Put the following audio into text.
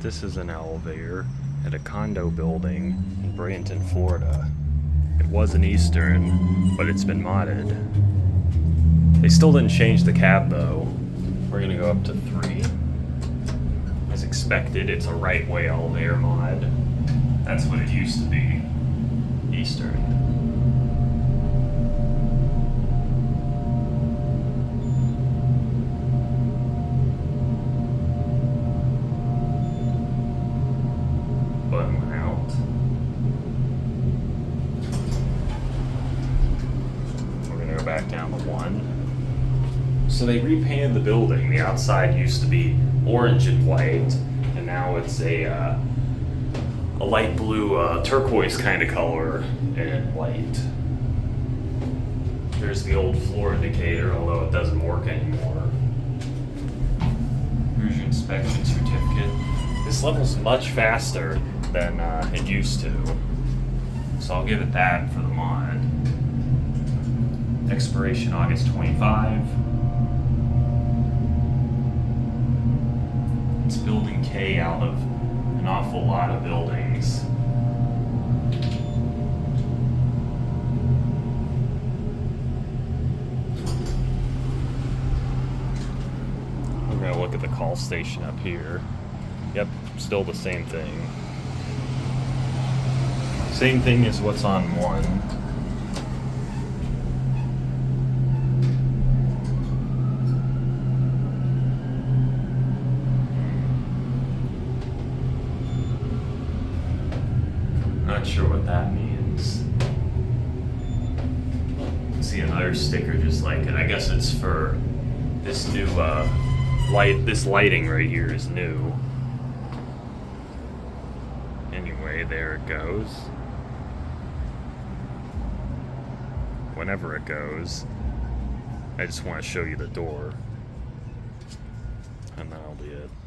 This is an elevator at a condo building in Bradenton, Florida. It was an Eastern, but it's been modded. They still didn't change the cab though. We're gonna go up to 3. As expected, it's a right-way elevator mod. That's what it used to be. Eastern. Button went out. We're gonna go back down to 1. So they repainted the building. The outside used to be orange and white, and now it's a light blue, turquoise kind of color and white. There's the old floor indicator, although it doesn't work anymore. Here's your inspection certificate. This level's much faster than it used to, so I'll give it that for the mod. Expiration August 25. It's building K out of an awful lot of buildings. We're gonna look at the call station up here. Yep, still the same thing. Same thing as what's on 1. Not sure what that means. See another sticker just like it. I guess it's for this new light. This lighting right here is new. Anyway, there it goes. Whenever it goes, I just want to show you the door, and that'll be it.